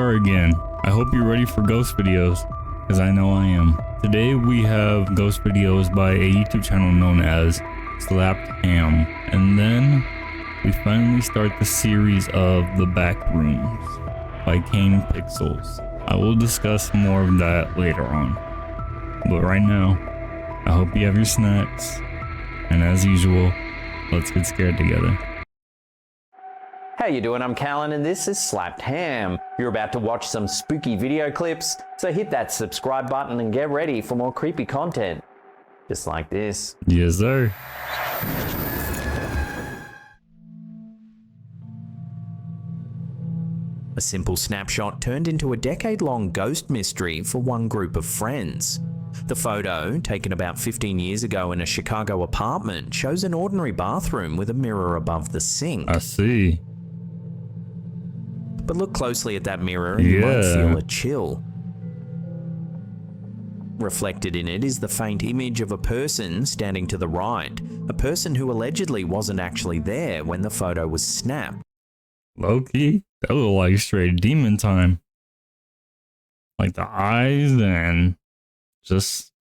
are again. I hope you're ready for ghost videos, because I know I am. Today we have ghost videos by a YouTube channel known as Slapped Ham. And then we finally start the series of The Backrooms by Kane Pixels. I will discuss more of that later on. But right now, I hope you have your snacks. And as usual, let's get scared together. How you doing? I'm Callan and this is Slapped Ham. You're about to watch some spooky video clips, so hit that subscribe button and get ready for more creepy content. Just like this. Yes, sir. A simple snapshot turned into a decade-long ghost mystery for one group of friends. The photo, taken about 15 years ago in a Chicago apartment, shows an ordinary bathroom with a mirror above the sink. I see. But look closely at that mirror and you might feel a chill. Reflected in it is the faint image of a person standing to the right, a person who allegedly wasn't actually there when the photo was snapped. Low-key, that looked like straight demon time. Like the eyes and just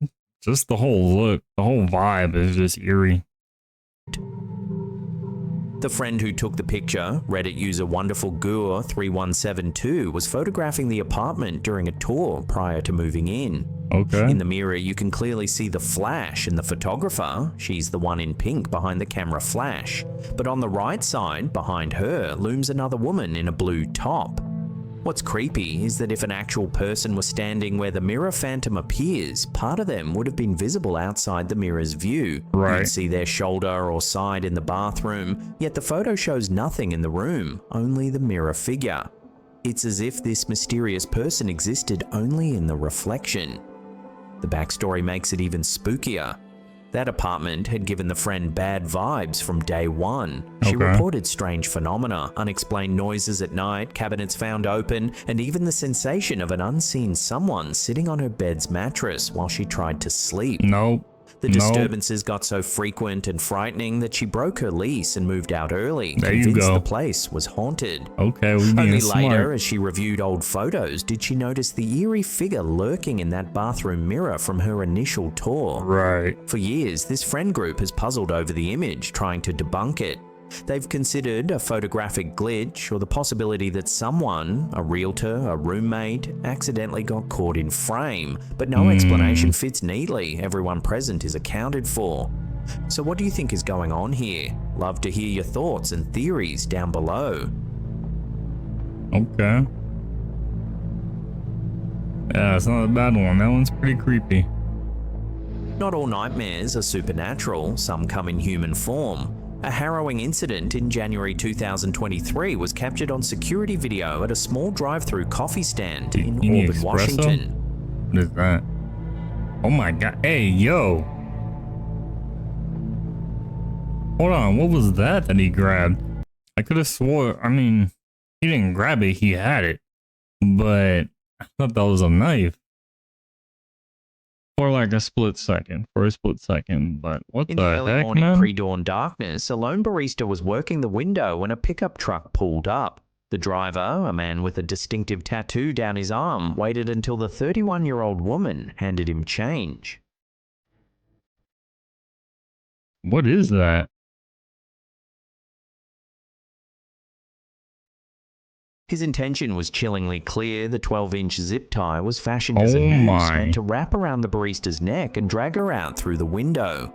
the whole look, the whole vibe is just eerie. The friend who took the picture, Reddit user WonderfulGur3172, was photographing the apartment during a tour prior to moving in. Okay. In the mirror, you can clearly see the flash and the photographer. She's the one in pink behind the camera flash. But on the right side, behind her, looms another woman in a blue top. What's creepy is that if an actual person was standing where the mirror phantom appears, part of them would have been visible outside the mirror's view. Right. You'd see their shoulder or side in the bathroom, yet the photo shows nothing in the room, only the mirror figure. It's as if this mysterious person existed only in the reflection. The backstory makes it even spookier. That apartment had given the friend bad vibes from day one. She reported strange phenomena, unexplained noises at night, cabinets found open, and even the sensation of an unseen someone sitting on her bed's mattress while she tried to sleep. The disturbances got so frequent and frightening that she broke her lease and moved out early, convinced the place was haunted. Okay, we being Only smart. later, as she reviewed old photos, did she notice the eerie figure lurking in that bathroom mirror from her initial tour. Right. For years, this friend group has puzzled over the image, trying to debunk it. They've considered a photographic glitch or the possibility that someone, a realtor, a roommate, accidentally got caught in frame, but no explanation fits neatly. Everyone present is accounted for. So what do you think is going on here? Love to hear your thoughts and theories down below. Okay. Yeah, it's not a bad one. That one's pretty creepy. Not all nightmares are supernatural. Some come in human form. A harrowing incident in January 2023 was captured on security video at a small drive-through coffee stand in Auburn, Washington. What is that? Oh my god. Hey, yo. Hold on, what was that he grabbed? I could have swore, I mean, he didn't grab it, he had it. But I thought that was a knife. For like a split second, but what In the the early heck, morning man? pre-dawn darkness, a lone barista was working the window when a pickup truck pulled up. The driver, a man with a distinctive tattoo down his arm, waited until the 31-year-old woman handed him change. What is that? His intention was chillingly clear. The 12-inch zip tie was fashioned as a noose meant to wrap around the barista's neck and drag her out through the window.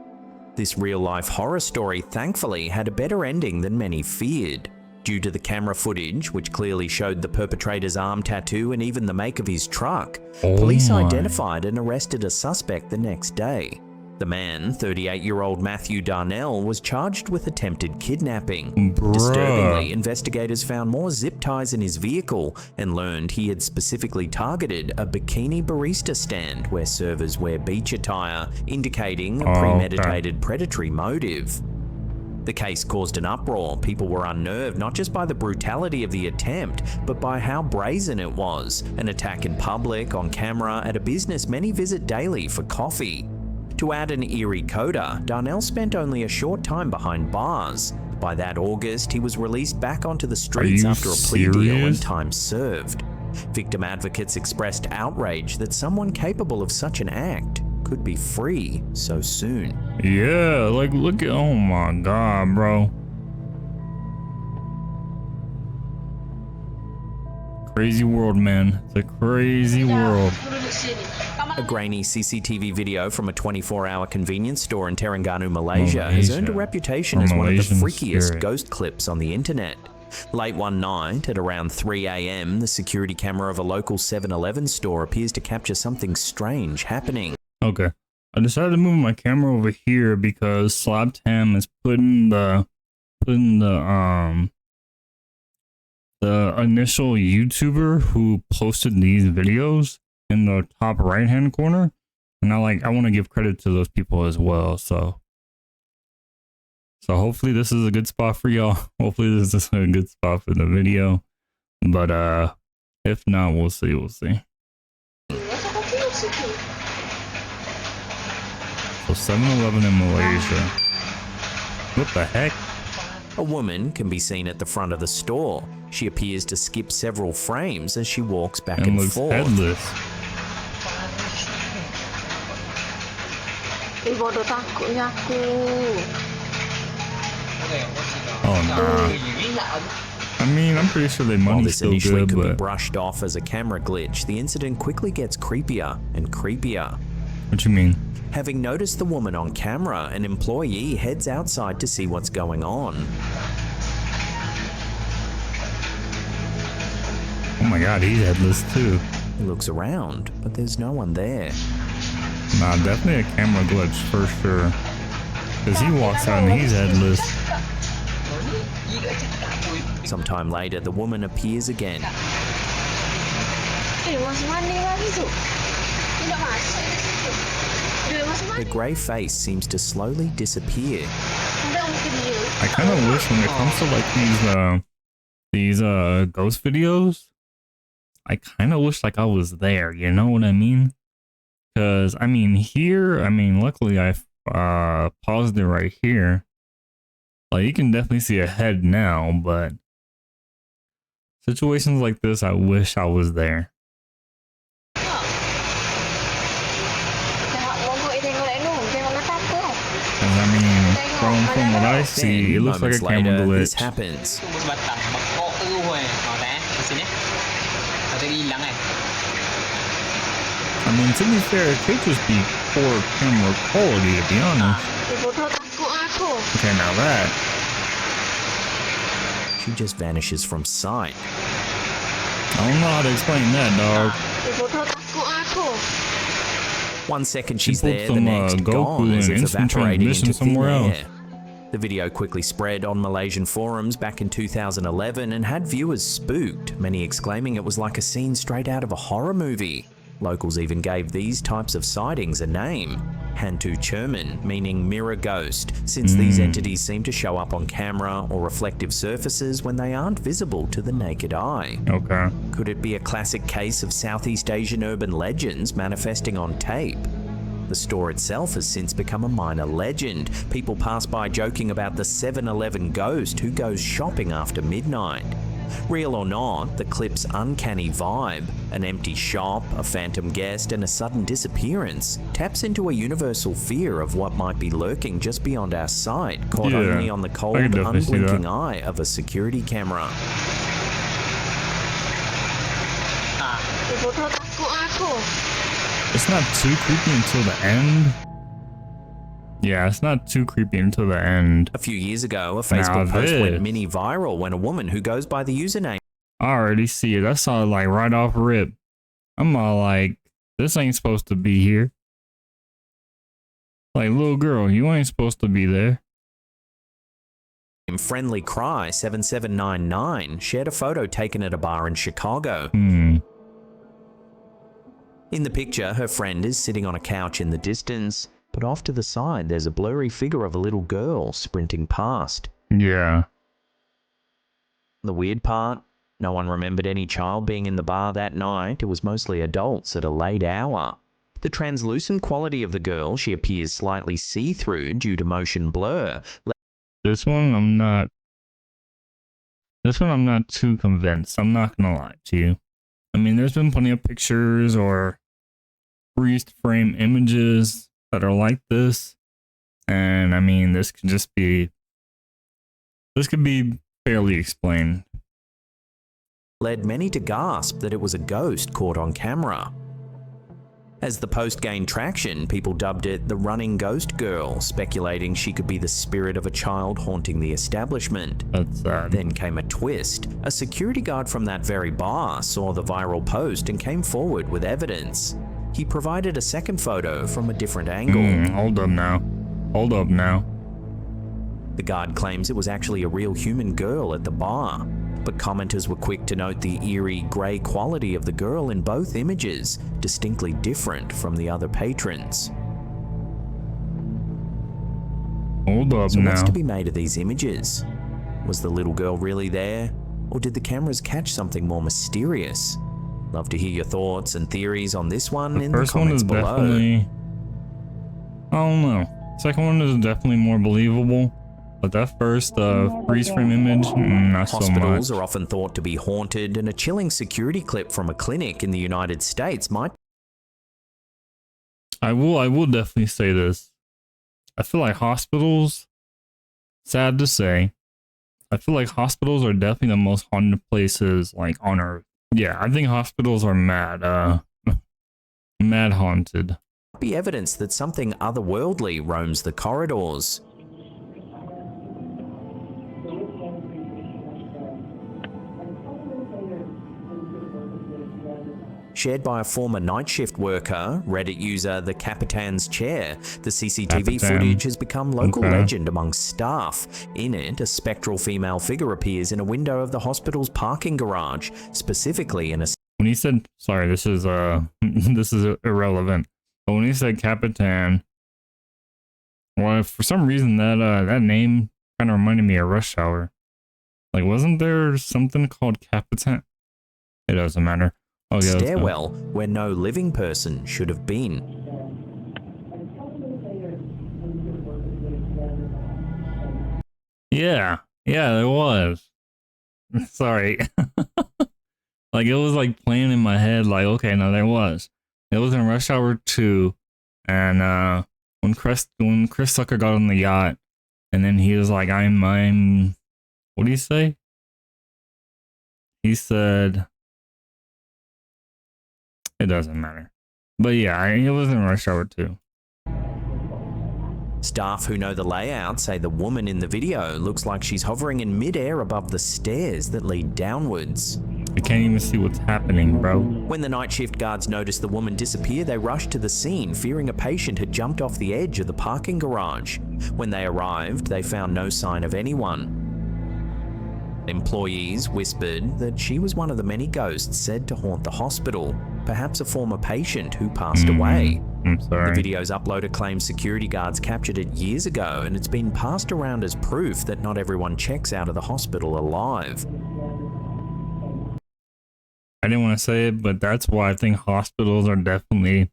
This real-life horror story thankfully had a better ending than many feared. Due to the camera footage, which clearly showed the perpetrator's arm tattoo and even the make of his truck, police identified and arrested a suspect the next day. The man, 38-year-old Matthew Darnell, was charged with attempted kidnapping. Disturbingly, investigators found more zip ties in his vehicle and learned he had specifically targeted a bikini barista stand where servers wear beach attire, indicating a premeditated predatory motive. The case caused an uproar. People were unnerved not just by the brutality of the attempt, but by how brazen it was. An attack in public, on camera, at a business many visit daily for coffee. To add an eerie coda, Darnell spent only a short time behind bars. By that August, he was released back onto the streets after a plea deal and time served. Victim advocates expressed outrage that someone capable of such an act could be free so soon. Yeah, like look at, oh my god, bro. Crazy world, man. It's a crazy world. A grainy CCTV video from a 24-hour convenience store in Terengganu, Malaysia has earned a reputation as one of the freakiest ghost clips on the internet. Late one night, at around 3 a.m, the security camera of a local 7-Eleven store appears to capture something strange happening. Okay. I decided to move my camera over here because Slaptam is putting the initial YouTuber who posted these videos in the top right hand corner, and I want to give credit to those people as well. So hopefully this is a good spot for y'all. Hopefully this is a good spot for the video, but if not, we'll see. So 7-Eleven in Malaysia. What the heck? A woman can be seen at the front of the store. She appears to skip several frames as she walks back and forth. Headless. Oh nah. I mean, I'm pretty sure their money's still good, could but be brushed off as a camera glitch, the incident quickly gets creepier and creepier. What you mean? Having noticed the woman on camera, an employee heads outside to see what's going on. Oh my god, he's headless too. He looks around, but there's no one there. Nah, definitely a camera glitch for sure. Because he walks out and he's headless. Sometime later, the woman appears again. Her grey face seems to slowly disappear. I kind of wish when it comes to like these ghost videos, I kind of wish like I was there, you know what I mean? Because I mean here, luckily I paused it right here. Like you can definitely see a head now, but situations like this, I wish I was there. I mean, from what I see, it looks like a camera glitch. This happens. I mean, to be fair, it could just be poor camera quality, to be honest. Okay, now that. She just vanishes from sight. I don't know how to explain that, dog. 1 second she's there, the next gone, as if evaporating into thin air. The video quickly spread on Malaysian forums back in 2011 and had viewers spooked, many exclaiming it was like a scene straight out of a horror movie. Locals even gave these types of sightings a name, Hantu Cermin, meaning mirror ghost, since these entities seem to show up on camera or reflective surfaces when they aren't visible to the naked eye. Okay. Could it be a classic case of Southeast Asian urban legends manifesting on tape? The store itself has since become a minor legend. People pass by joking about the 7-Eleven ghost who goes shopping after midnight. Real or not, the clip's uncanny vibe, an empty shop, a phantom guest, and a sudden disappearance, taps into a universal fear of what might be lurking just beyond our sight, caught only on the cold, unblinking eye of a security camera. It's not too creepy until the end. Yeah, it's not too creepy until the end. A few years ago, a Facebook post went mini viral when a woman who goes by the username. I already see it. I saw it like right off rip. I'm all like, this ain't supposed to be here. Like, little girl, you ain't supposed to be there. Friendly Cry 7799 shared a photo taken at a bar in Chicago. In the picture, her friend is sitting on a couch in the distance, but off to the side there's a blurry figure of a little girl sprinting past. Yeah. The weird part, no one remembered any child being in the bar that night. It was mostly adults at a late hour. The translucent quality of the girl, she appears slightly see-through due to motion blur. This one I'm not too convinced. I'm not gonna lie to you. I mean, there's been plenty of pictures or freeze frame images that are like this. And I mean, this could be fairly explained. Led many to gasp that it was a ghost caught on camera. As the post gained traction, people dubbed it the running ghost girl, speculating she could be the spirit of a child haunting the establishment. That's sad. Then came a twist. A security guard from that very bar saw the viral post and came forward with evidence. He provided a second photo from a different angle. Hold up now. The guard claims it was actually a real human girl at the bar, but commenters were quick to note the eerie grey quality of the girl in both images, distinctly different from the other patrons. Hold up So now. what's to be made of these images? Was the little girl really there? Or did the cameras catch something more mysterious? Love to hear your thoughts and theories on this one in the comments below. Definitely, I don't know. Second one is definitely more believable, but that first freeze frame image, not so much. Hospitals are often thought to be haunted, and a chilling security clip from a clinic in the United States might. I will definitely say this. I feel like hospitals, sad to say, I feel like hospitals are definitely the most haunted places like on earth. Yeah, I think hospitals are mad haunted. Be evidence that something otherworldly roams the corridors. Shared by a former night shift worker, Reddit user The Capitan's Chair, the CCTV footage has become local legend amongst staff. In it, a spectral female figure appears in a window of the hospital's parking garage, specifically in a... When he said, sorry, this is this is irrelevant, but when he said Capitan, well, for some reason that name kind of reminded me of Rush Hour. Like, wasn't there something called Capitan? It doesn't matter. Oh, yeah, stairwell where no living person should have been. Yeah, there was. Sorry. Like, it was like playing in my head, like, okay, no, there was. It was in Rush Hour 2, and when Chris Tucker got on the yacht, and then he was like, I'm what did he say? He said, it doesn't matter. But yeah, it was in Rush Hour 2. Staff who know the layout say the woman in the video looks like she's hovering in mid-air above the stairs that lead downwards. I can't even see what's happening, bro. When the night shift guards noticed the woman disappear, they rushed to the scene, fearing a patient had jumped off the edge of the parking garage. When they arrived, they found no sign of anyone. Employees whispered that she was one of the many ghosts said to haunt the hospital, perhaps a former patient who passed away. I'm sorry. The video's uploader claims security guards captured it years ago, and it's been passed around as proof that not everyone checks out of the hospital alive. I didn't want to say it, but that's why I think hospitals are definitely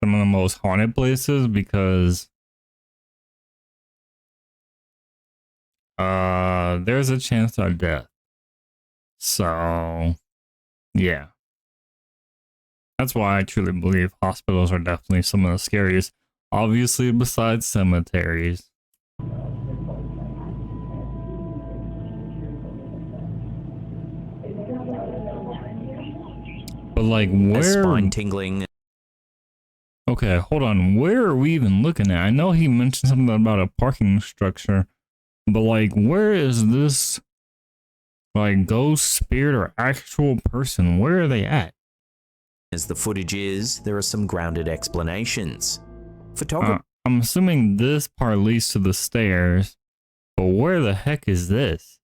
some of the most haunted places, because there's a chance of death. So yeah, that's why I truly believe hospitals are definitely some of the scariest, obviously besides cemeteries. But like, where? Spine tingling. Okay, hold on. Where are we even looking at? I know he mentioned something about a parking structure, but like, where is this, like, ghost, spirit, or actual person? Where are they at? As the footage is, there are some grounded explanations. I'm assuming this part leads to the stairs, but where the heck is this?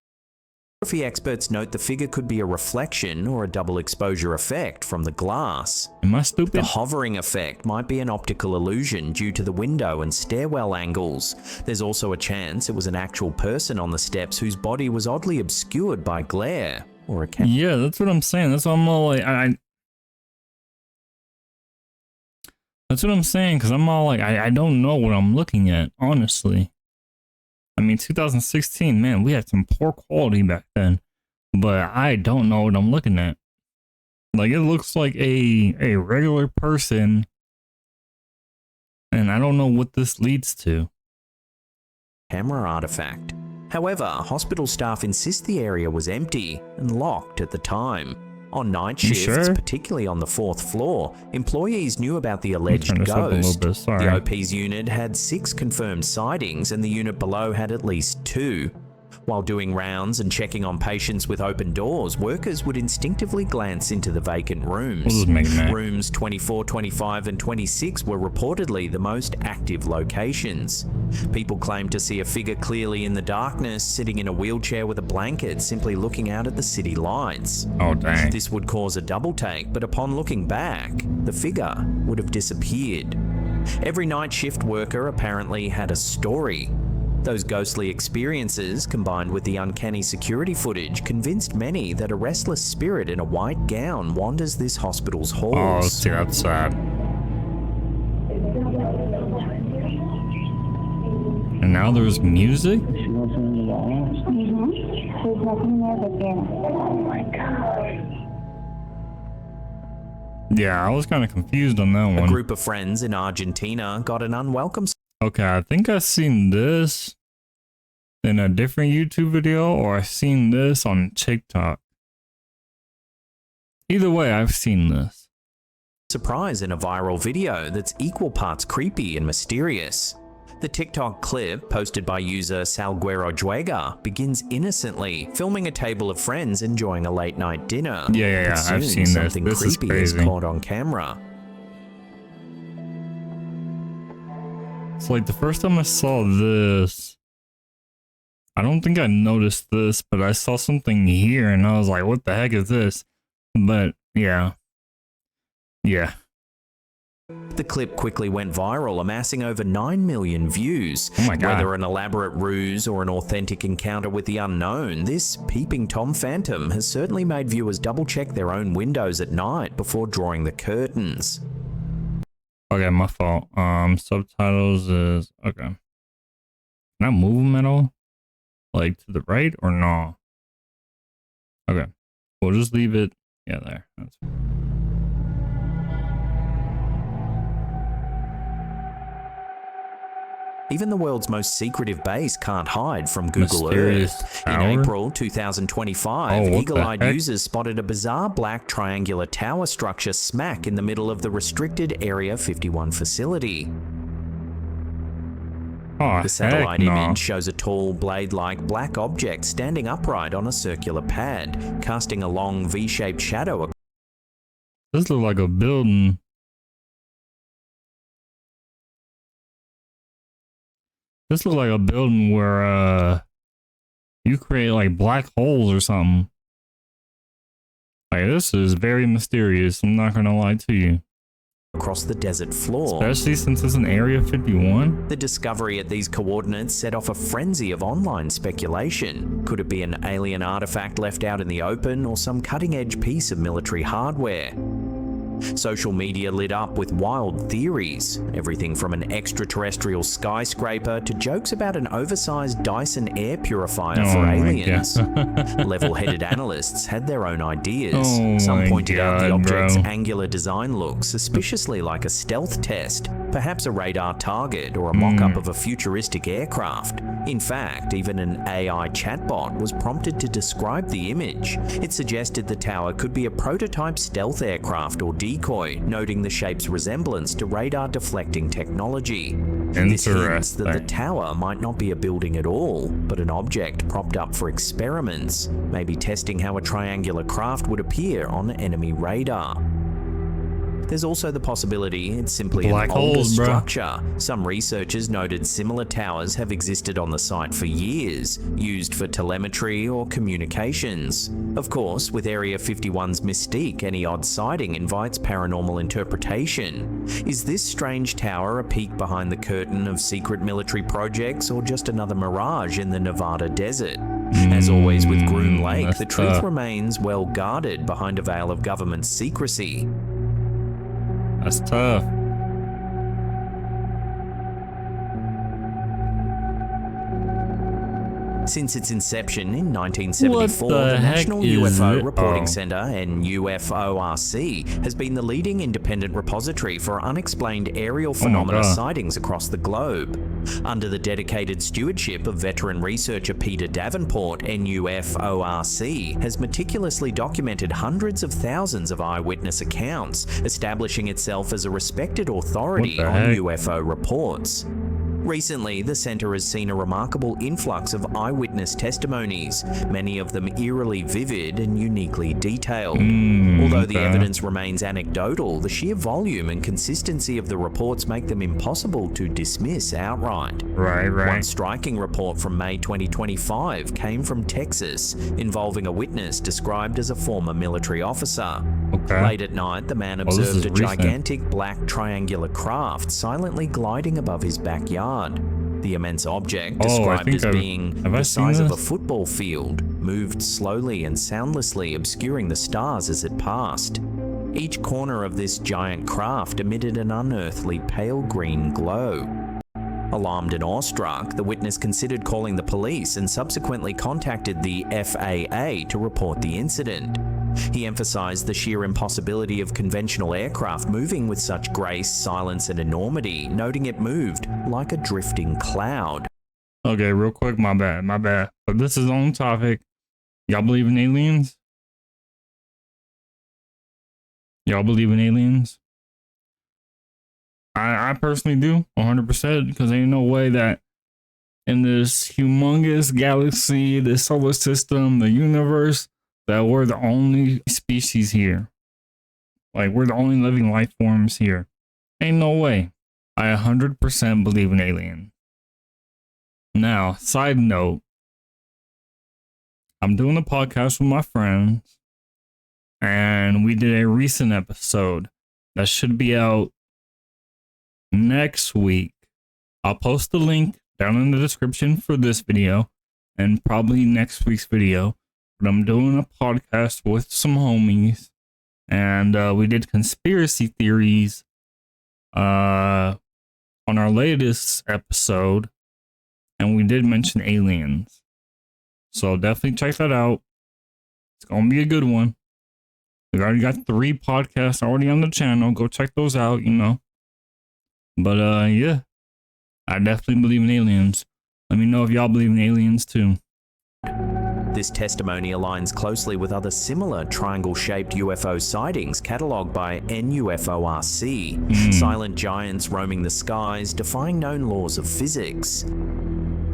Photography experts note the figure could be a reflection or a double exposure effect from the glass. Am I stupid? The hovering effect might be an optical illusion due to the window and stairwell angles. There's also a chance it was an actual person on the steps whose body was oddly obscured by glare or a camera. Yeah, that's what I'm saying. That's why I'm all like, that's what I'm saying, because I'm all like, I don't know what I'm looking at, honestly. I mean, 2016, man, we had some poor quality back then, but I don't know what I'm looking at. Like it looks like a regular person, and I don't know what this leads to. Camera artifact. However, hospital staff insist the area was empty and locked at the time. On night shifts, particularly on the 4th floor, employees knew about the alleged ghost. The OP's unit had 6 confirmed sightings and the unit below had at least 2. While doing rounds and checking on patients with open doors, workers would instinctively glance into the vacant rooms. Rooms 24, 25 and 26 were reportedly the most active locations. People claimed to see a figure clearly in the darkness, sitting in a wheelchair with a blanket, simply looking out at the city lights. Oh, dang. This would cause a double take, but upon looking back, the figure would have disappeared. Every night shift worker apparently had a story. Those ghostly experiences, combined with the uncanny security footage, convinced many that a restless spirit in a white gown wanders this hospital's halls. Oh, see, that's sad. And now there's music? Oh my god. Yeah, I was kind of confused on that one. A group of friends in Argentina got an unwelcome... Okay, I think I've seen this in a different YouTube video, or I've seen this on TikTok. Either way, I've seen this. Surprise in a viral video that's equal parts creepy and mysterious. The TikTok clip, posted by user Salguero Juega, begins innocently, filming a table of friends enjoying a late-night dinner. Yeah, I've seen this. Something This is creepy is crazy. caught on camera. It's like the first time I saw this, I don't think I noticed this, but I saw something here and I was like, what the heck is this? But yeah. The clip quickly went viral, amassing over 9 million views. Oh my God. Whether an elaborate ruse or an authentic encounter with the unknown, this peeping Tom Phantom has certainly made viewers double-check their own windows at night before drawing the curtains. Okay, my fault. Subtitles is okay. Can I move them at all? Like to the right or no? Okay, we'll just leave it. Yeah, there. That's Even the world's most secretive base can't hide from Google Mysterious Earth. tower? In April 2025, Oh, what eagle-eyed the heck? users spotted a bizarre black triangular tower structure smack in the middle of the restricted Area 51 facility. Oh, The satellite heck no. image shows a tall, blade-like black object standing upright on a circular pad, casting a long V-shaped shadow. This looks like a building. This looks like a building where you create like black holes or something. Like this is very mysterious. I'm not gonna lie to you. Across the desert floor. Especially since it's an Area 51. The discovery at these coordinates set off a frenzy of online speculation. Could it be an alien artifact left out in the open or some cutting-edge piece of military hardware? Social media lit up with wild theories, everything from an extraterrestrial skyscraper to jokes about an oversized Dyson air purifier for aliens. Level-headed analysts had their own ideas. Some pointed out the object's angular design looks suspiciously like a stealth test, perhaps a radar target or a mock-up of a futuristic aircraft. In fact, even an AI chatbot was prompted to describe the image. It suggested the tower could be a prototype stealth aircraft or decoy, noting the shape's resemblance to radar deflecting technology. This hints that the tower might not be a building at all, but an object propped up for experiments, maybe testing how a triangular craft would appear on enemy radar. There's also the possibility it's simply an older structure. Some researchers noted similar towers have existed on the site for years, used for telemetry or communications. Of course, with Area 51's mystique, any odd sighting invites paranormal interpretation. Is this strange tower a peek behind the curtain of secret military projects or just another mirage in the Nevada desert? As always with Groom Lake, the truth remains well guarded behind a veil of government secrecy. That's tough. Since its inception in 1974, the National is UFO it? Reporting Oh. Center, NUFORC, has been the leading independent repository for unexplained aerial phenomena God. sightings across the globe. Under the dedicated stewardship of veteran researcher Peter Davenport, NUFORC has meticulously documented hundreds of thousands of eyewitness accounts, establishing itself as a respected authority What the on heck? UFO reports. Recently, the center has seen a remarkable influx of eyewitness testimonies, many of them eerily vivid and uniquely detailed. Although the okay. evidence remains anecdotal, the sheer volume and consistency of the reports make them impossible to dismiss outright. Right. One striking report from May 2025 came from Texas, involving a witness described as a former military officer. Okay. Late at night, the man this observed is a recent. gigantic black triangular craft silently gliding above his backyard. The immense object, described as being have I the seen size of a this? football field, moved slowly and soundlessly, obscuring the stars as it passed. Each corner of this giant craft emitted an unearthly pale green glow. Alarmed and awestruck, the witness considered calling the police and subsequently contacted the FAA to report the incident. He emphasized the sheer impossibility of conventional aircraft moving with such grace, silence, and enormity, noting it moved like a drifting cloud. Okay, real quick, my bad. But this is on topic. Y'all believe in aliens? Y'all believe in aliens? I personally do, 100%, because ain't no way that in this humongous galaxy, the solar system, the universe, that we're the only species here. Like, we're the only living life forms here. Ain't no way. I 100% believe in aliens. Now, side note, I'm doing a podcast with my friends, and we did a recent episode that should be out next week. I'll post the link down in the description for this video and probably next week's video. But I'm doing a podcast with some homies, and we did conspiracy theories on our latest episode, and we did mention aliens. So definitely check that out. It's gonna be a good one. We already got 3 podcasts already on the channel. Go check those out, you know. But yeah, I definitely believe in aliens. Let me know if y'all believe in aliens too. This testimony aligns closely with other similar triangle-shaped UFO sightings catalogued by NUFORC, silent giants roaming the skies, defying known laws of physics.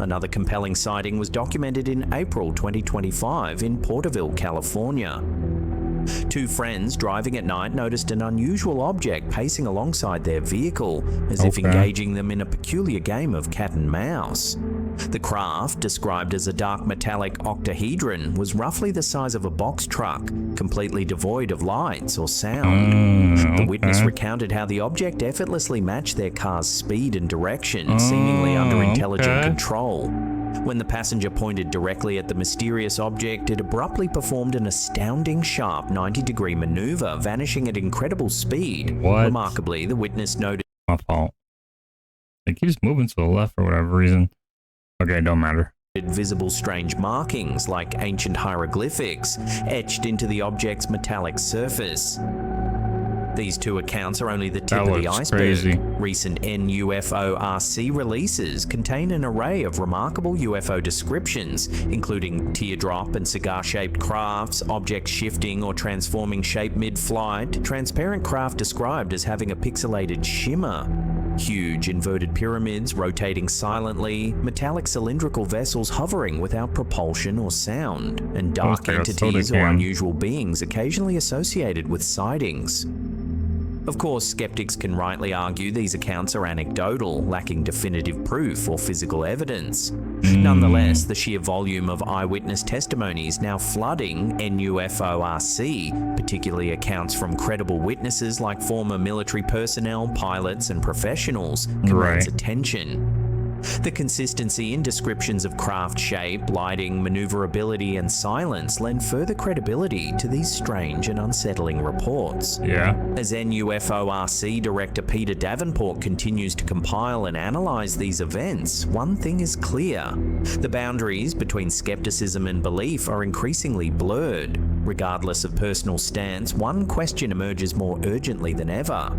Another compelling sighting was documented in April 2025 in Porterville, California. 2 friends driving at night noticed an unusual object pacing alongside their vehicle, as if engaging them in a peculiar game of cat and mouse. The craft, described as a dark metallic octahedron, was roughly the size of a box truck, completely devoid of lights or sound. The witness recounted how the object effortlessly matched their car's speed and direction, seemingly under intelligent control. When the passenger pointed directly at the mysterious object, it abruptly performed an astounding sharp 90-degree maneuver, vanishing at incredible speed. What? Remarkably, the witness noted My fault. It keeps moving to the left for whatever reason. Okay, don't matter. visible strange markings like ancient hieroglyphics etched into the object's metallic surface. These 2 accounts are only the tip of the iceberg. Crazy. Recent NUFORC releases contain an array of remarkable UFO descriptions, including teardrop and cigar-shaped crafts, objects shifting or transforming shape mid-flight, transparent craft described as having a pixelated shimmer, huge inverted pyramids rotating silently, metallic cylindrical vessels hovering without propulsion or sound, and dark entities or unusual beings occasionally associated with sightings. Of course, skeptics can rightly argue these accounts are anecdotal, lacking definitive proof or physical evidence. Nonetheless, the sheer volume of eyewitness testimonies now flooding NUFORC, particularly accounts from credible witnesses like former military personnel, pilots, and professionals, commands attention. The consistency in descriptions of craft shape, lighting, maneuverability, and silence lend further credibility to these strange and unsettling reports. Yeah. As NUFORC Director Peter Davenport continues to compile and analyze these events, one thing is clear. The boundaries between skepticism and belief are increasingly blurred. Regardless of personal stance, one question emerges more urgently than ever.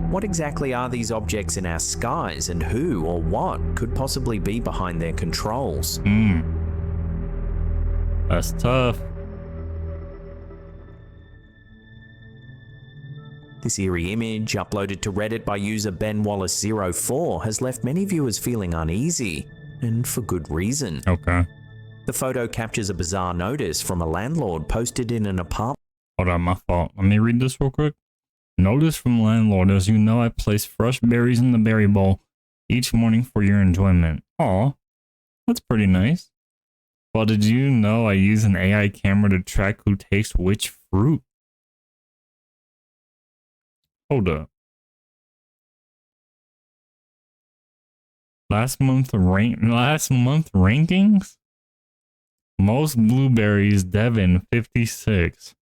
What exactly are these objects in our skies, and who or what could possibly be behind their controls? That's tough. This eerie image, uploaded to Reddit by user BenWallace04, has left many viewers feeling uneasy, and for good reason. Okay. The photo captures a bizarre notice from a landlord posted in an apartment. Hold on, my fault. Let me read this real quick. Notice from landlord, as you know, I place fresh berries in the berry bowl each morning for your enjoyment. Aw, that's pretty nice. Well, did you know I use an AI camera to track who takes which fruit? Hold up. Last month rankings? Most blueberries, Devin, 56.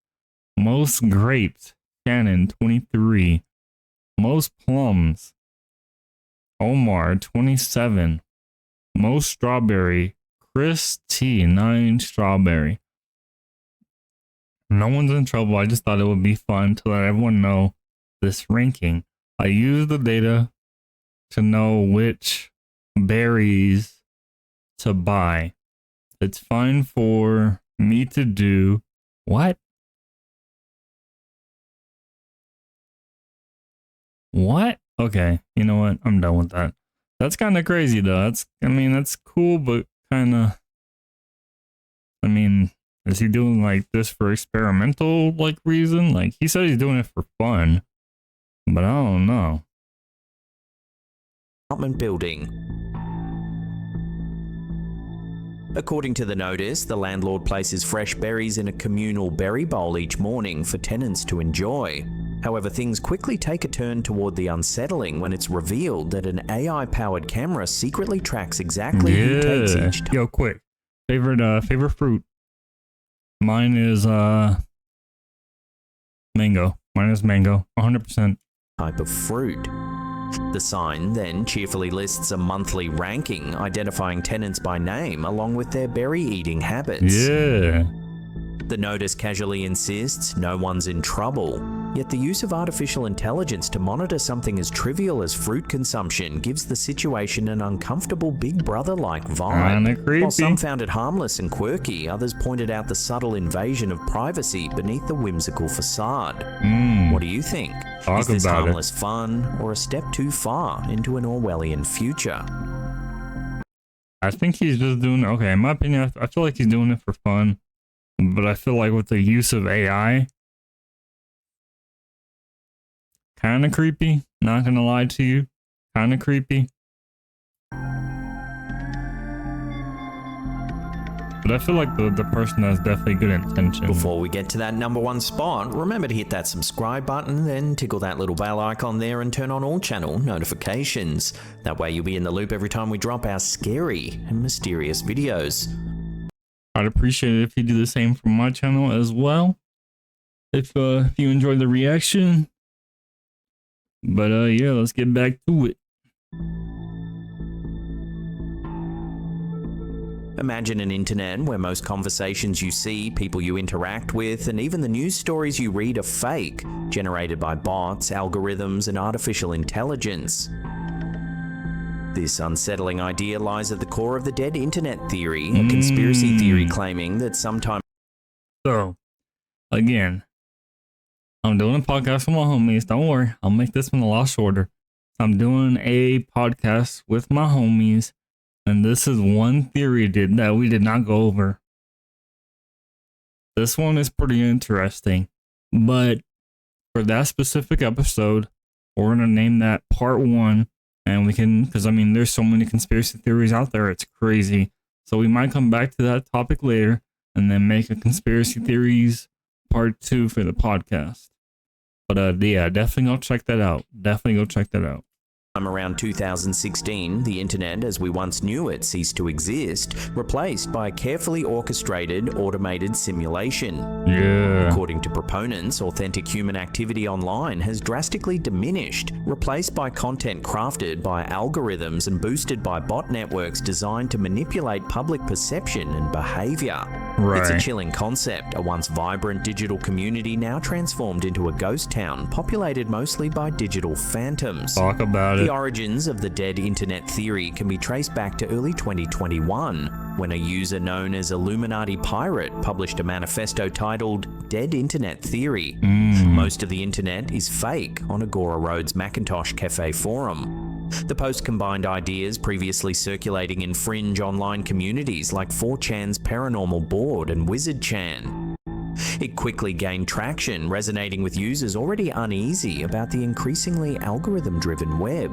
Most grapes, Shannon, 23. Most plums, Omar, 27. Most strawberry, Chris T, 9 strawberry. No one's in trouble. I just thought it would be fun to let everyone know this ranking. I use the data to know which berries to buy. It's fine for me to do what? What? Okay, you know what? I'm done with that. That's kind of crazy though. That's cool, but kind of, is he doing like this for experimental like reason? Like he said he's doing it for fun, but I don't know. Apartment building. According to the notice, the landlord places fresh berries in a communal berry bowl each morning for tenants to enjoy. However, things quickly take a turn toward the unsettling when it's revealed that an AI-powered camera secretly tracks exactly who takes each Yo, quick. Favorite fruit. Mine is mango. Mine is mango. 100%. type of fruit. The sign then cheerfully lists a monthly ranking identifying tenants by name along with their berry-eating habits. Yeah. The notice casually insists no one's in trouble, yet the use of artificial intelligence to monitor something as trivial as fruit consumption gives the situation an uncomfortable Big Brother-like vibe. Kinda creepy. While some found it harmless and quirky, others pointed out the subtle invasion of privacy beneath the whimsical facade. What do you think? Is this harmless fun, or a step too far into an Orwellian future? I think he's just doing, okay, in my opinion, I feel like he's doing it for fun. But I feel like with the use of AI, kind of creepy. Not gonna lie to you, kind of creepy. But I feel like the person has definitely good intention. Before we get to that #1 spot, remember to hit that subscribe button, then tickle that little bell icon there and turn on all channel notifications. That way you'll be in the loop every time we drop our scary and mysterious videos. I'd appreciate it if you do the same for my channel as well. If you enjoyed the reaction. But yeah, let's get back to it. Imagine an internet where most conversations you see, people you interact with, and even the news stories you read are fake, generated by bots, algorithms, and artificial intelligence. This unsettling idea lies at the core of the dead internet theory, a conspiracy theory claiming that sometimes... So, again, I'm doing a podcast with my homies. Don't worry, I'll make this one a lot shorter. I'm doing a podcast with my homies, and this is one theory that we did not go over. This one is pretty interesting, but for that specific episode, we're going to name that part 1. And we can, because there's so many conspiracy theories out there, it's crazy. So we might come back to that topic later and then make a conspiracy theories part 2 for the podcast. But yeah, definitely go check that out. Around 2016, the internet as we once knew it ceased to exist, replaced by a carefully orchestrated, automated simulation. Yeah. According to proponents, authentic human activity online has drastically diminished, replaced by content crafted by algorithms and boosted by bot networks designed to manipulate public perception and behavior. Right. It's a chilling concept, a once vibrant digital community now transformed into a ghost town populated mostly by digital phantoms. Talk about it. The origins of the dead internet theory can be traced back to early 2021, when a user known as Illuminati Pirate published a manifesto titled Dead Internet Theory. Most of the internet is fake on Agora Road's Macintosh Cafe forum. The post combined ideas previously circulating in fringe online communities like 4chan's Paranormal Board and WizardChan. It quickly gained traction, resonating with users already uneasy about the increasingly algorithm-driven web.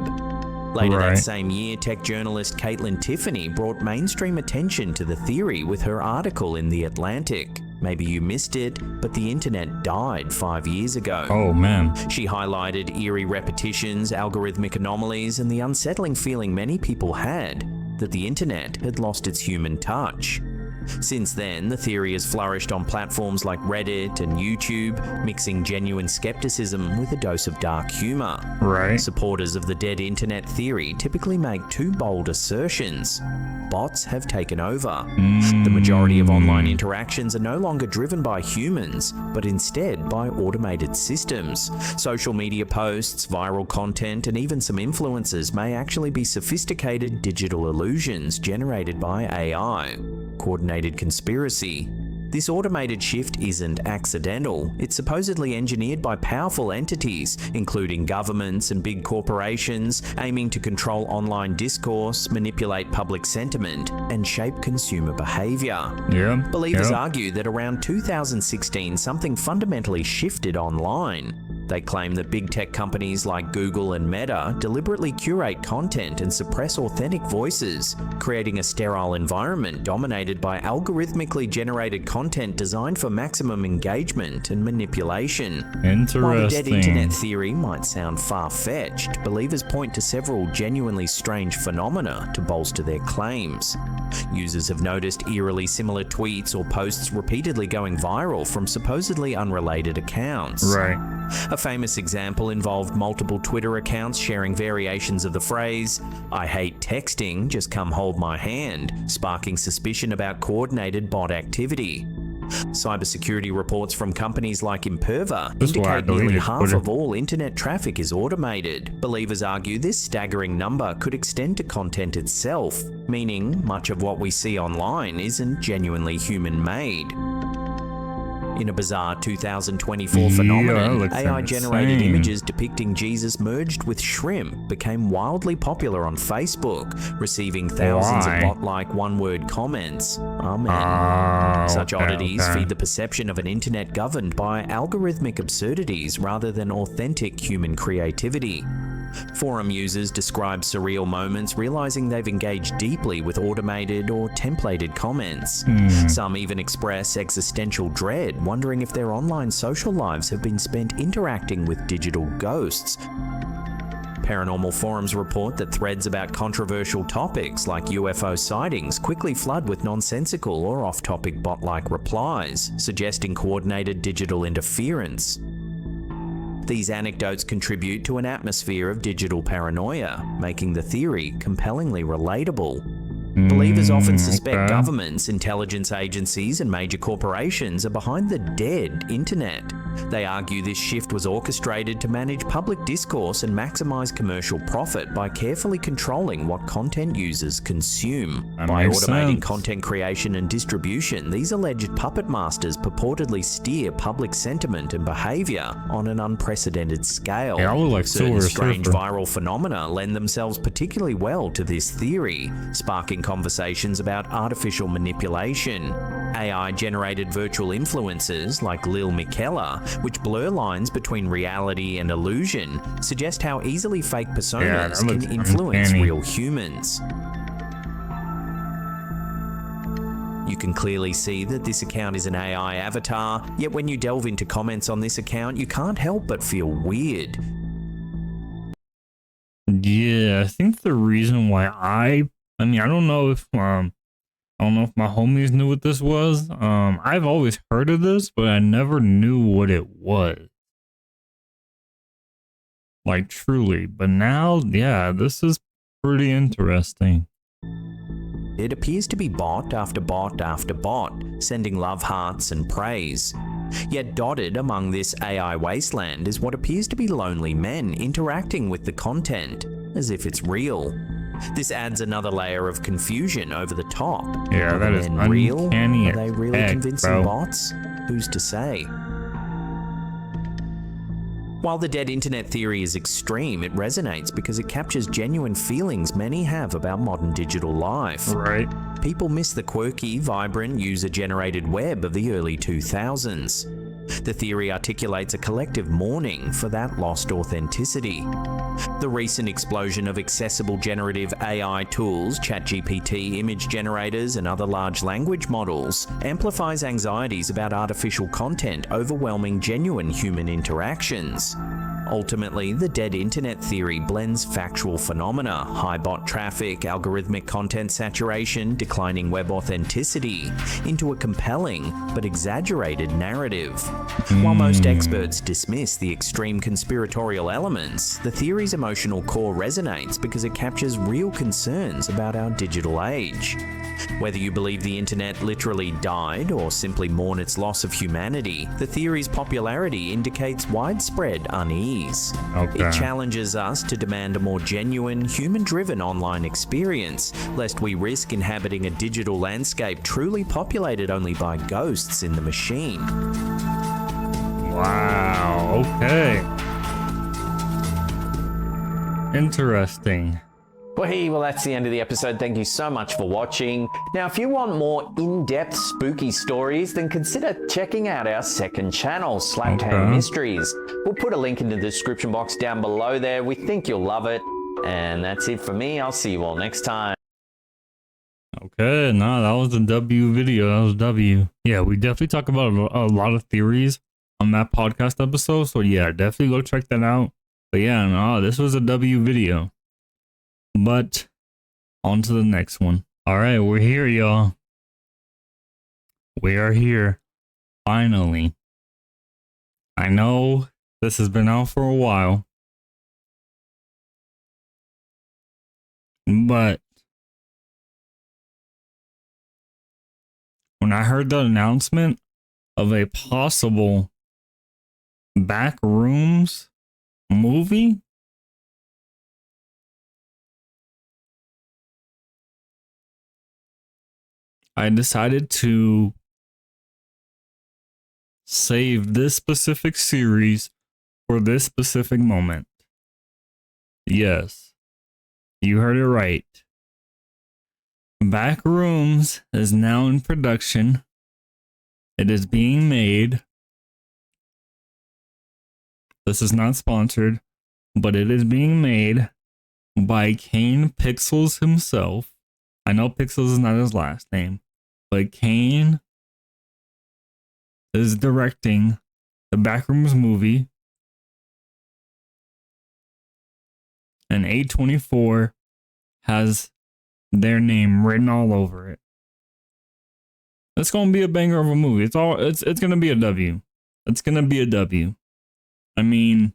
Later that same year, tech journalist Caitlin Tiffany brought mainstream attention to the theory with her article in The Atlantic. Maybe you missed it, but the internet died 5 years ago. Oh man. She highlighted eerie repetitions, algorithmic anomalies, and the unsettling feeling many people had that the internet had lost its human touch. Since then, the theory has flourished on platforms like Reddit and YouTube, mixing genuine skepticism with a dose of dark humor. Right. Supporters of the dead internet theory typically make two bold assertions. Bots have taken over. The majority of online interactions are no longer driven by humans, but instead by automated systems. Social media posts, viral content, and even some influencers may actually be sophisticated digital illusions generated by AI. Coordinated conspiracy. This automated shift isn't accidental. It's supposedly engineered by powerful entities, including governments and big corporations, aiming to control online discourse, manipulate public sentiment, and shape consumer behavior. Believers argue that around 2016, something fundamentally shifted online. They claim that big tech companies like Google and Meta deliberately curate content and suppress authentic voices, creating a sterile environment dominated by algorithmically generated content designed for maximum engagement and manipulation. Interesting. While the dead internet theory might sound far-fetched, believers point to several genuinely strange phenomena to bolster their claims. Users have noticed eerily similar tweets or posts repeatedly going viral from supposedly unrelated accounts. A famous example involved multiple Twitter accounts sharing variations of the phrase, "I hate texting, just come hold my hand," sparking suspicion about coordinated bot activity. Cybersecurity reports from companies like Imperva indicate nearly half of all internet traffic is automated. Believers argue this staggering number could extend to content itself, meaning much of what we see online isn't genuinely human-made. In a bizarre 2024 phenomenon, AI-generated images depicting Jesus merged with shrimp became wildly popular on Facebook, receiving thousands of bot-like one-word comments. Amen. Such oddities feed the perception of an internet governed by algorithmic absurdities rather than authentic human creativity. Forum users describe surreal moments, realizing they've engaged deeply with automated or templated comments. Some even express existential dread, wondering if their online social lives have been spent interacting with digital ghosts. Paranormal forums report that threads about controversial topics like UFO sightings quickly flood with nonsensical or off-topic bot-like replies, suggesting coordinated digital interference. These anecdotes contribute to an atmosphere of digital paranoia, making the theory compellingly relatable. Believers often suspect governments, intelligence agencies, and major corporations are behind the dead internet. They argue this shift was orchestrated to manage public discourse and maximize commercial profit by carefully controlling what content users consume. By automating content creation and distribution, these alleged puppet masters purportedly steer public sentiment and behavior on an unprecedented scale. Certain strange viral phenomena lend themselves particularly well to this theory, sparking conversations about artificial manipulation. AI-generated virtual influencers like Lil Miquela, which blur lines between reality and illusion, suggest how easily fake personas can influence real humans. You can clearly see that this account is an AI avatar, yet when you delve into comments on this account, you can't help but feel weird. Yeah, I think the reason why I mean, I don't know if my homies knew what this was. I've always heard of this, but I never knew what it was. Like truly. But now, yeah, this is pretty interesting. It appears to be bot after bot after bot, sending love hearts and praise. Yet dotted among this AI wasteland is what appears to be lonely men interacting with the content, as if it's real. This adds another layer of confusion over the top. Yeah, that is uncanny. Are they really convincing bots? Who's to say? While the dead internet theory is extreme, it resonates because it captures genuine feelings many have about modern digital life. Right. People miss the quirky, vibrant, user-generated web of the early 2000s. The theory articulates a collective mourning for that lost authenticity. The recent explosion of accessible generative AI tools, ChatGPT, image generators, and other large language models, amplifies anxieties about artificial content overwhelming genuine human interactions. Ultimately, the dead internet theory blends factual phenomena, high bot traffic, algorithmic content saturation, declining web authenticity, into a compelling but exaggerated narrative. While most experts dismiss the extreme conspiratorial elements, the theory's emotional core resonates because it captures real concerns about our digital age. Whether you believe the internet literally died or simply mourn its loss of humanity, the theory's popularity indicates widespread unease. Okay. It challenges us to demand a more genuine, human-driven online experience, lest we risk inhabiting a digital landscape truly populated only by ghosts in the machine. Wow, okay. Interesting. Well, that's the end of the episode. Thank you so much for watching. Now, if you want more in-depth spooky stories, then consider checking out our second channel, Slapped Hand Mysteries. We'll put a link in the description box down below there. We think you'll love it. And that's it for me. I'll see you all next time. Okay, no, that was a W video. That was W. Yeah, we definitely talk about a lot of theories on that podcast episode. So yeah, definitely go check that out. But yeah, no, this was a W video. But on to the next one. All right, we're here, y'all. We are here. Finally. I know this has been out for a while. But when I heard the announcement of a possible Backrooms movie, I decided to save this specific series for this specific moment. Yes, you heard it right. Backrooms is now in production. It is being made. This is not sponsored, but it is being made by Kane Pixels himself. I know Pixels is not his last name, but Kane is directing the Backrooms movie, and A24 has their name written all over it. It's gonna be a banger of a movie. It's gonna be a W. It's gonna be a W. I mean,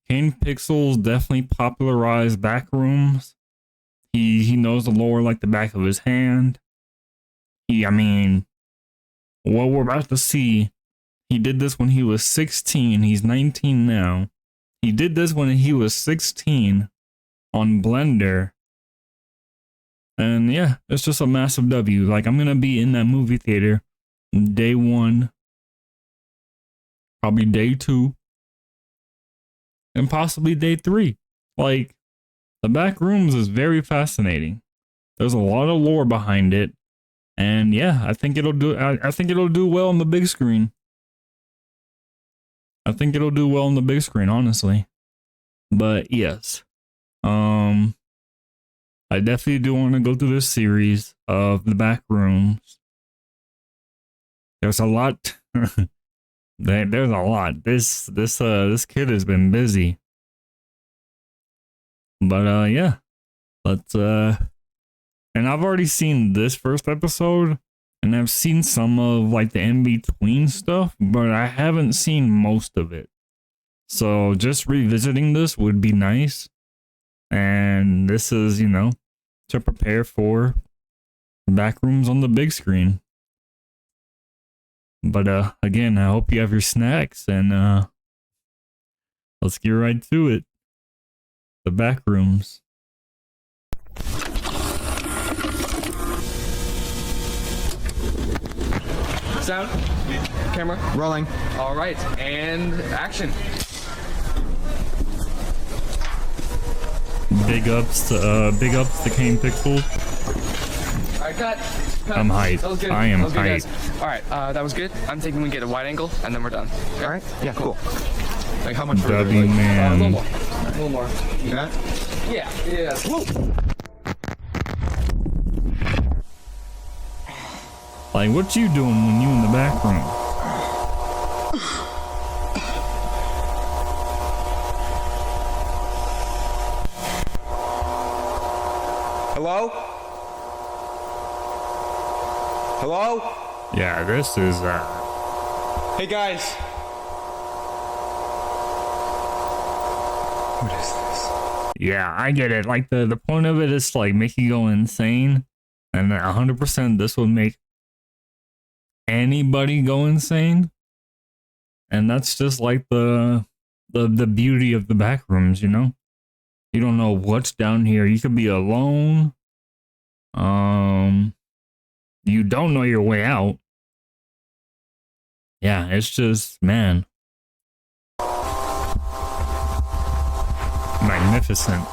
Kane Pixels definitely popularized Backrooms. He knows the lore like the back of his hand. I mean, what we're about to see, he did this when he was 16. He's 19 now. He did this when he was 16 on Blender. And yeah, it's just a massive W. Like, I'm going to be in that movie theater day 1, probably day 2, and possibly day 3. Like, the Backrooms is very fascinating. There's a lot of lore behind it. And yeah, I think it'll do well on the big screen. I think it'll do well on the big screen, honestly. But yes. I definitely do want to go through this series of the Backrooms. There's a lot. There's a lot. This kid has been busy. But yeah, let's and I've already seen this first episode, and I've seen some of like the in between stuff, but I haven't seen most of it. So just revisiting this would be nice. And this is, you know, to prepare for Backrooms on the big screen. But again, I hope you have your snacks, and let's get right to it. The Backrooms. Sound, camera, Rolling. all right, and action. Big ups to Kane Pixel. All right, cut. I'm hyped. That was good. I am That was good, hyped. guys. All right, that was good. I'm thinking we get a wide angle, and then we're done. Okay? All right. Yeah, cool. Like how much further? W Like, a man. little more. A little more. You got it? Yeah. Woo. Like, what you doing when you in the back room? Hello? Hello? Yeah, this is Hey guys. What is this? yeah, I get it. Like the point of it is to like make you go insane, and 100% this would make anybody go insane. And that's just like the beauty of the back rooms, you know? You don't know what's down here. You could be alone. You don't know your way out. Yeah, it's just, man. Magnificent.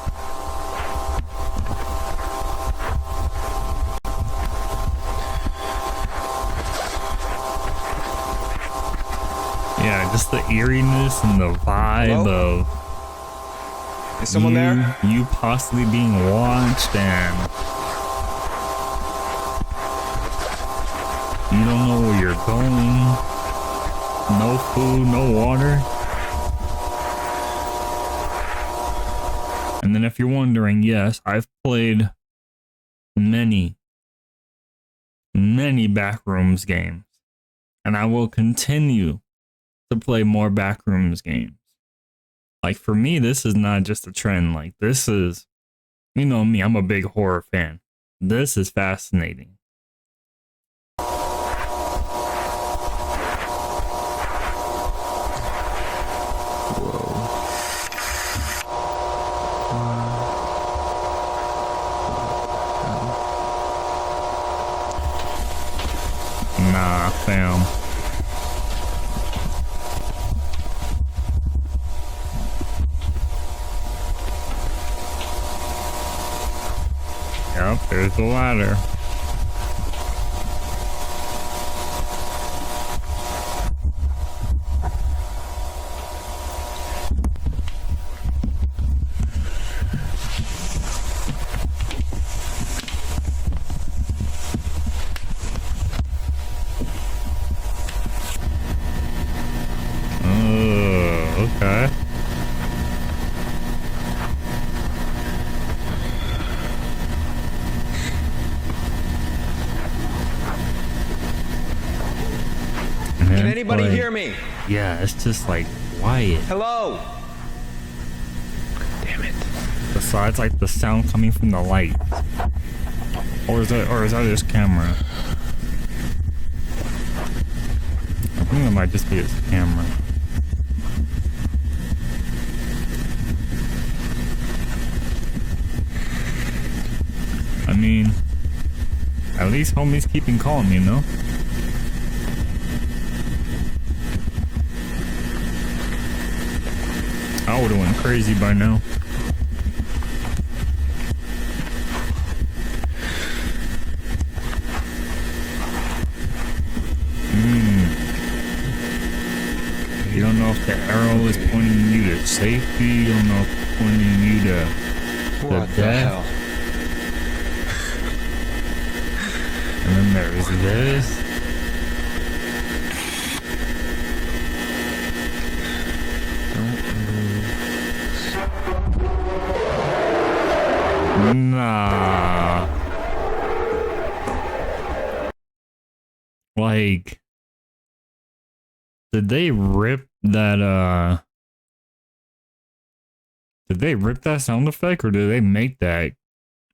Yeah, just the eeriness and the vibe Hello? of Is someone there? you possibly being watched, and you don't know where you're going. No food, no water. And then if you're wondering, yes, I've played many Backrooms games, and I will continue to play more Backrooms games. Like, for me, this is not just a trend. Like, this is, you know me, I'm a big horror fan. This is fascinating. Nah, fam. Yep, there's the ladder. Okay. Can anybody hear me? Yeah, it's just like quiet. Hello? Damn it. Besides like the sound coming from the light. Or is that just camera? I think it might just be his camera. I mean, at least homie's keeping calm, you know? I would've went crazy by now. You don't know if the arrow is pointing you to safety. You don't know if it's pointing you to What the death. hell? And then there's this. Don't move. Nah. Like, did they rip that sound effect, or did they make that?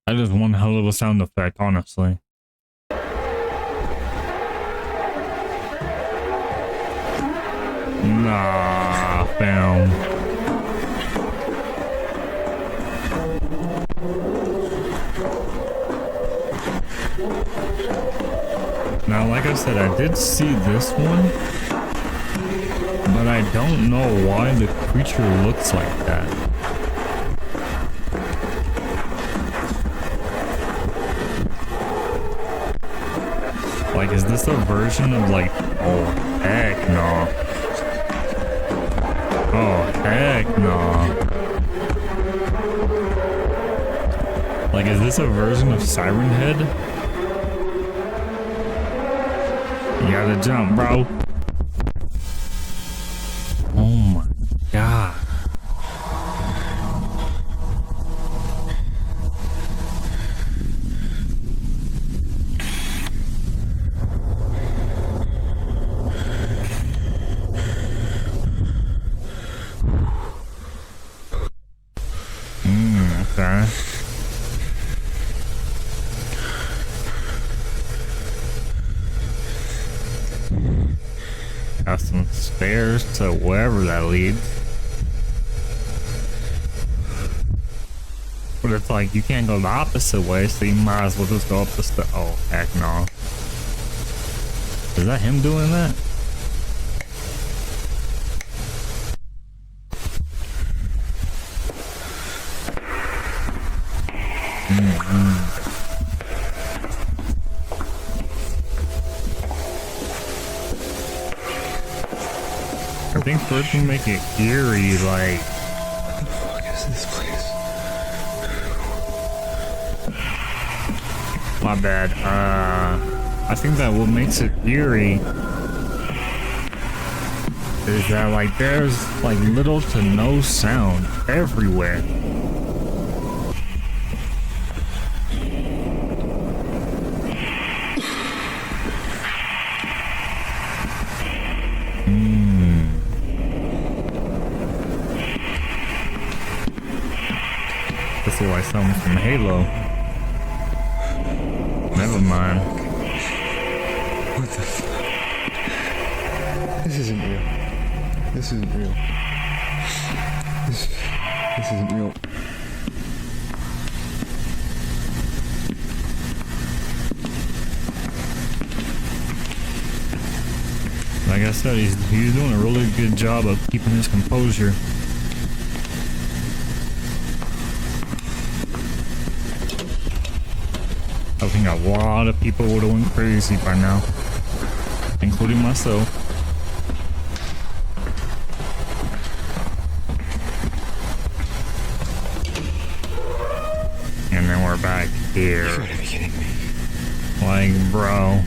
That is one hell of a sound effect, honestly. Nah, fam. Now, like I said, I did see this one, but I don't know why the creature looks like that. Like, is this a version of like, oh heck no. Oh heck no. Like, is this a version of Siren Head? You gotta jump, bro. Oh my god. Okay. Got some stairs to wherever that leads. But it's like you can't go the opposite way, so you might as well just go up the stairs. Oh, heck no. Is that him doing that? I think for it to make it eerie, like... What the fuck is this place? My bad. I think that what makes it eerie is that, like, there's, like, little to no sound everywhere. This is like something from Halo. Never mind. What the fuck? This isn't real. This isn't real. This isn't real. Like I said, he's doing a really good job of keeping his composure. I think a lot of people would have went crazy by now, including myself. And then we're back here. You gotta be kidding me. Like, bro.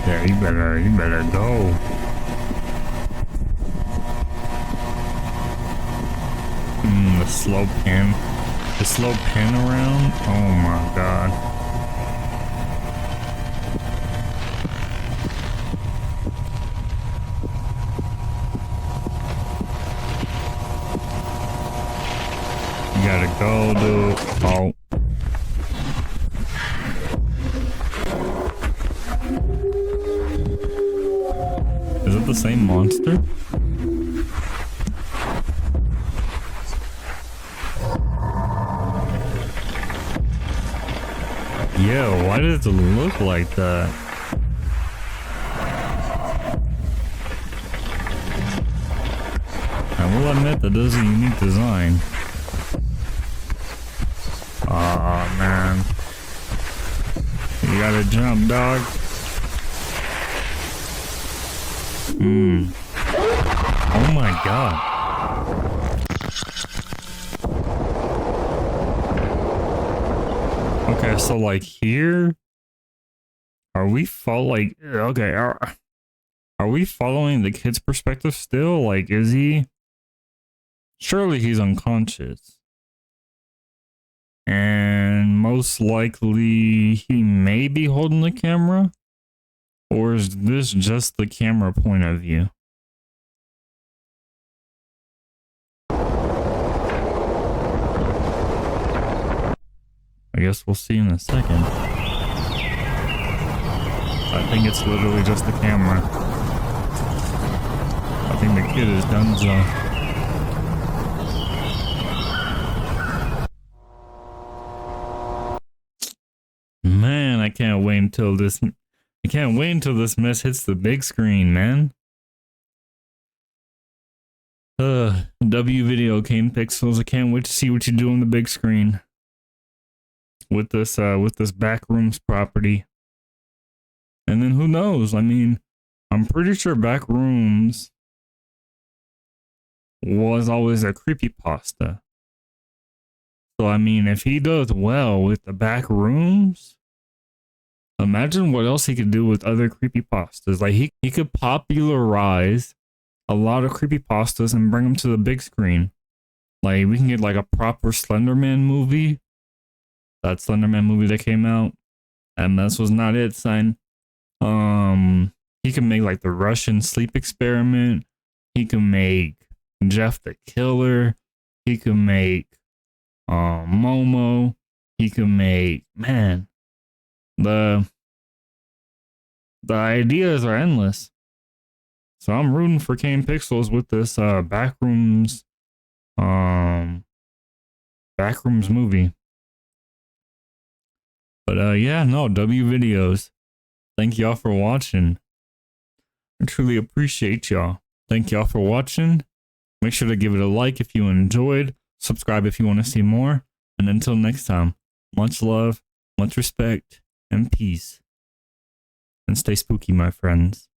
Yeah, you better go. The slow pan around. Oh my god. You gotta go, dude. Oh. Is it the same monster? Yeah, why does it look like that? I will admit that is a unique design. Aw, man. You gotta jump, dog. Oh my god. Okay, so like here, are we are we following the kid's perspective still? Like, is he? Surely he's unconscious. And most likely he may be holding the camera. Or is this just the camera point of view? I guess we'll see in a second. I think it's literally just the camera. I think the kid is donezo. Man, I can't wait until this mess hits the big screen, man. W video Kane Pixels. I can't wait to see what you do on the big screen with this Backrooms property. And then who knows? I mean, I'm pretty sure Backrooms was always a creepypasta. So I mean, if he does well with the Backrooms, imagine what else he could do with other creepypastas. Like he could popularize a lot of creepypastas and bring them to the big screen. Like we can get like a proper Slenderman movie. That Slenderman movie that came out, and this was not it, son. He can make like the Russian sleep experiment. He can make Jeff the Killer. He can make Momo. He can make, man, the ideas are endless. So I'm rooting for Kane Pixels with this Backrooms movie. But yeah, no, W videos. Thank y'all for watching. I truly appreciate y'all. Thank y'all for watching. Make sure to give it a like if you enjoyed. Subscribe if you want to see more. And until next time, much love, much respect, and peace. And stay spooky, my friends.